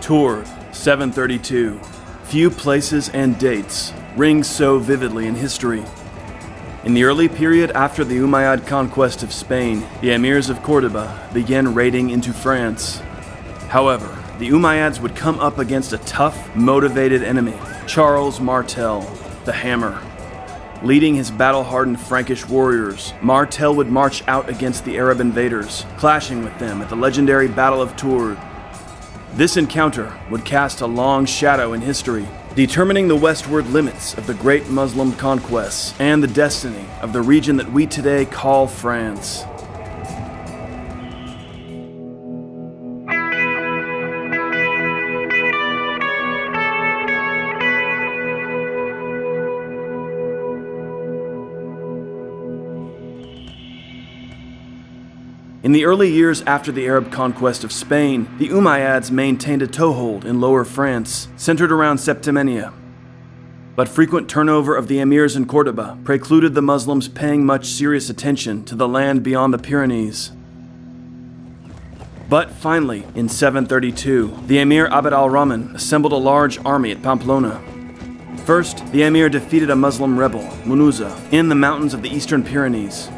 Tours, 732. Few places and dates ring so vividly in history. In the early period after the Umayyad conquest of Spain, the Emirs of Cordoba began raiding into France. However, the Umayyads would come up against a tough, motivated enemy, Charles Martel, the Hammer. Leading his battle-hardened Frankish warriors, Martel would march out against the Arab invaders, clashing with them at the legendary Battle of Tours. This encounter would cast a long shadow in history, determining the westward limits of the great Muslim conquests and the destiny of the region that we today call France. In the early years after the Arab conquest of Spain, the Umayyads maintained a toehold in Lower France, centered around Septimania. But frequent turnover of the emirs in Cordoba precluded the Muslims paying much serious attention to the land beyond the Pyrenees. But finally, in 732, the Emir Abd al-Rahman assembled a large army at Pamplona. First, the Emir defeated a Muslim rebel, Munuza, in the mountains of the eastern Pyrenees.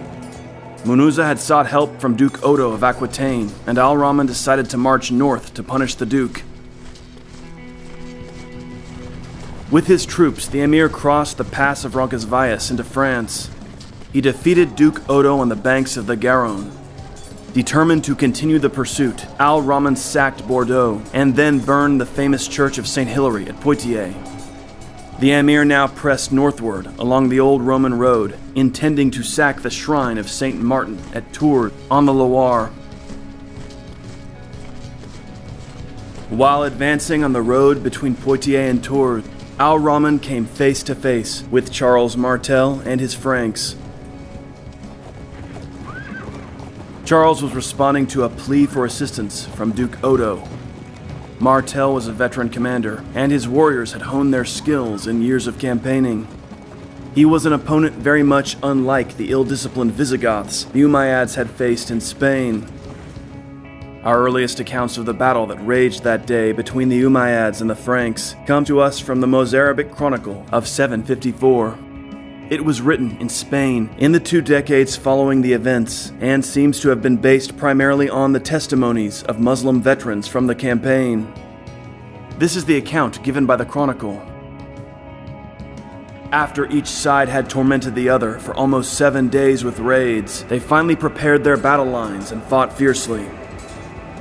Munuza had sought help from Duke Odo of Aquitaine, and al-Rahman decided to march north to punish the Duke. With his troops, the emir crossed the pass of Roncesvalles into France. He defeated Duke Odo on the banks of the Garonne. Determined to continue the pursuit, al-Rahman sacked Bordeaux and then burned the famous church of St. Hilary at Poitiers. The emir now pressed northward along the old Roman road, intending to sack the shrine of Saint Martin at Tours on the Loire. While advancing on the road between Poitiers and Tours, al-Rahman came face to face with Charles Martel and his Franks. Charles was responding to a plea for assistance from Duke Odo. Martel was a veteran commander, and his warriors had honed their skills in years of campaigning. He was an opponent very much unlike the ill-disciplined Visigoths the Umayyads had faced in Spain. Our earliest accounts of the battle that raged that day between the Umayyads and the Franks come to us from the Mozarabic Chronicle of 754. It was written in Spain in the 2 decades following the events and seems to have been based primarily on the testimonies of Muslim veterans from the campaign. This is the account given by the Chronicle. After each side had tormented the other for almost 7 days with raids, they finally prepared their battle lines and fought fiercely.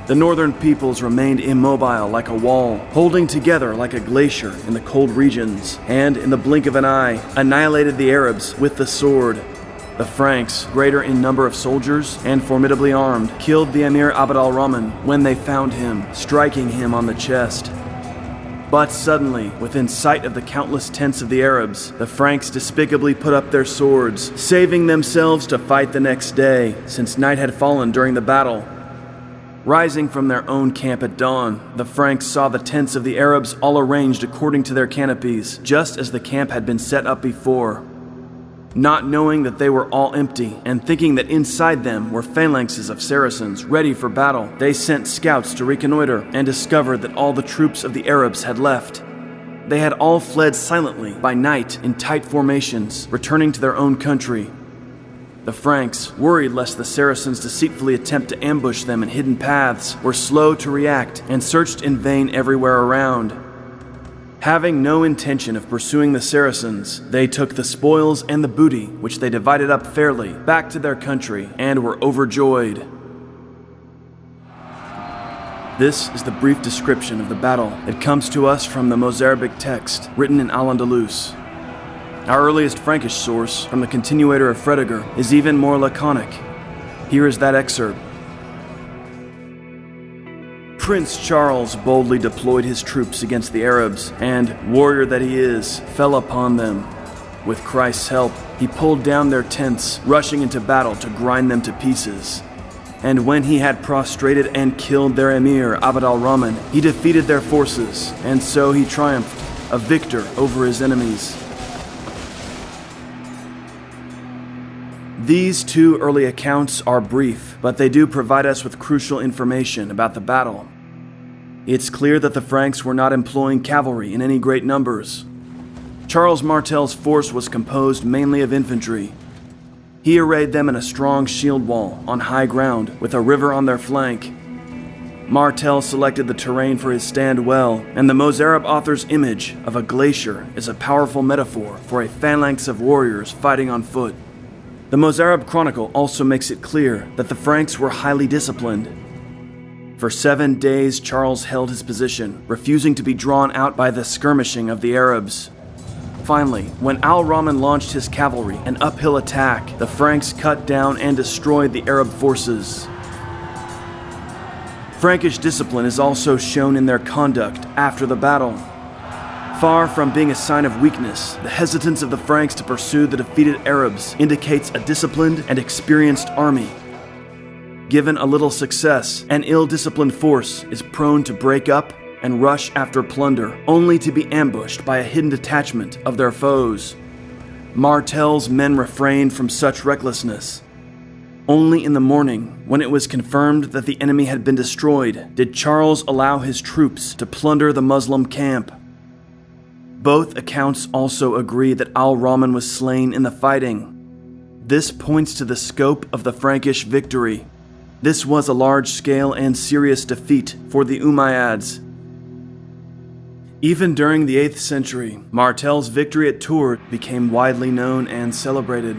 The northern peoples remained immobile like a wall, holding together like a glacier in the cold regions, and in the blink of an eye, annihilated the Arabs with the sword. The Franks, greater in number of soldiers and formidably armed, killed the Emir Abd al-Rahman when they found him, striking him on the chest. But suddenly, within sight of the countless tents of the Arabs, the Franks despicably put up their swords, saving themselves to fight the next day, since night had fallen during the battle. Rising from their own camp at dawn, the Franks saw the tents of the Arabs all arranged according to their canopies, just as the camp had been set up before. Not knowing that they were all empty, and thinking that inside them were phalanxes of Saracens ready for battle, they sent scouts to reconnoiter and discovered that all the troops of the Arabs had left. They had all fled silently by night in tight formations, returning to their own country. The Franks, worried lest the Saracens deceitfully attempt to ambush them in hidden paths, were slow to react and searched in vain everywhere around. Having no intention of pursuing the Saracens, they took the spoils and the booty, which they divided up fairly, back to their country and were overjoyed. This is the brief description of the battle that comes to us from the Mozarabic text written in Al-Andalus. Our earliest Frankish source, from the continuator of Fredegar, is even more laconic. Here is that excerpt. Prince Charles boldly deployed his troops against the Arabs, and, warrior that he is, fell upon them. With Christ's help, he pulled down their tents, rushing into battle to grind them to pieces. And when he had prostrated and killed their emir, Abd al-Rahman, he defeated their forces, and so he triumphed, a victor over his enemies. These 2 early accounts are brief, but they do provide us with crucial information about the battle. It's clear that the Franks were not employing cavalry in any great numbers. Charles Martel's force was composed mainly of infantry. He arrayed them in a strong shield wall on high ground with a river on their flank. Martel selected the terrain for his stand well, and the Mozarab author's image of a glacier is a powerful metaphor for a phalanx of warriors fighting on foot. The Mozarab Chronicle also makes it clear that the Franks were highly disciplined. For 7 days, Charles held his position, refusing to be drawn out by the skirmishing of the Arabs. Finally, when al-Rahman launched his cavalry, an uphill attack, the Franks cut down and destroyed the Arab forces. Frankish discipline is also shown in their conduct after the battle. Far from being a sign of weakness, the hesitance of the Franks to pursue the defeated Arabs indicates a disciplined and experienced army. Given a little success, an ill-disciplined force is prone to break up and rush after plunder, only to be ambushed by a hidden detachment of their foes. Martel's men refrained from such recklessness. Only in the morning, when it was confirmed that the enemy had been destroyed, did Charles allow his troops to plunder the Muslim camp. Both accounts also agree that al-Rahman was slain in the fighting. This points to the scope of the Frankish victory. This was a large-scale and serious defeat for the Umayyads. Even during the 8th century, Martel's victory at Tours became widely known and celebrated.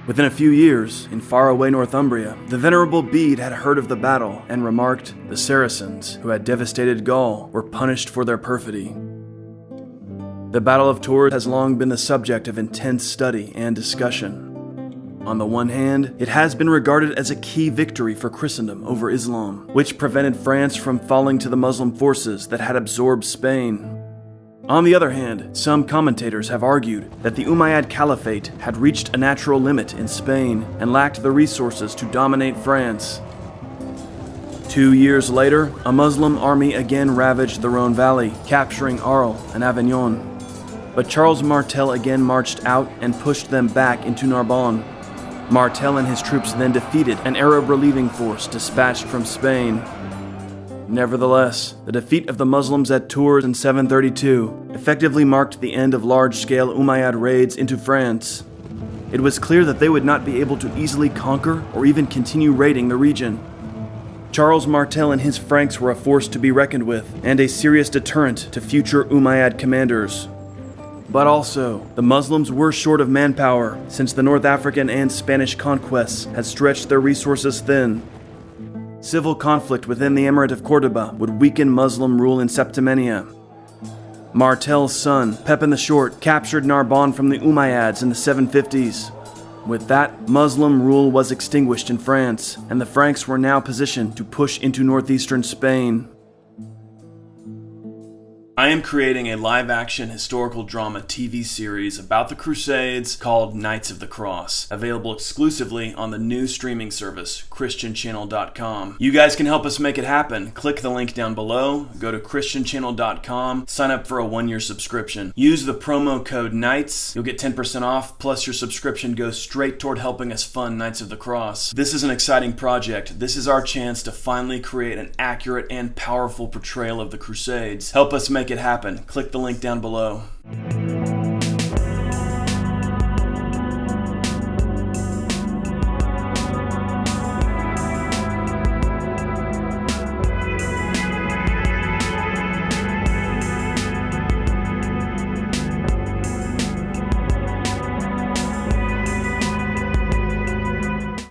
Within a few years, in faraway Northumbria, the Venerable Bede had heard of the battle and remarked, "The Saracens, who had devastated Gaul, were punished for their perfidy." The Battle of Tours has long been the subject of intense study and discussion. On the one hand, it has been regarded as a key victory for Christendom over Islam, which prevented France from falling to the Muslim forces that had absorbed Spain. On the other hand, some commentators have argued that the Umayyad Caliphate had reached a natural limit in Spain and lacked the resources to dominate France. 2 years later, a Muslim army again ravaged the Rhone Valley, capturing Arles and Avignon. But Charles Martel again marched out and pushed them back into Narbonne. Martel and his troops then defeated an Arab relieving force dispatched from Spain. Nevertheless, the defeat of the Muslims at Tours in 732 effectively marked the end of large-scale Umayyad raids into France. It was clear that they would not be able to easily conquer or even continue raiding the region. Charles Martel and his Franks were a force to be reckoned with, and a serious deterrent to future Umayyad commanders. But also, the Muslims were short of manpower, since the North African and Spanish conquests had stretched their resources thin. Civil conflict within the Emirate of Cordoba would weaken Muslim rule in Septimania. Martel's son, Pepin the Short, captured Narbonne from the Umayyads in the 750s. With that, Muslim rule was extinguished in France, and the Franks were now positioned to push into northeastern Spain. I am creating a live-action historical drama TV series about the Crusades called Knights of the Cross, available exclusively on the new streaming service, ChristianChannel.com. You guys can help us make it happen. Click the link down below, go to ChristianChannel.com, sign up for a 1-year subscription. Use the promo code KNIGHTS, you'll get 10% off, plus your subscription goes straight toward helping us fund Knights of the Cross. This is an exciting project. This is our chance to finally create an accurate and powerful portrayal of the Crusades. Help us make it happen. Click the link down below.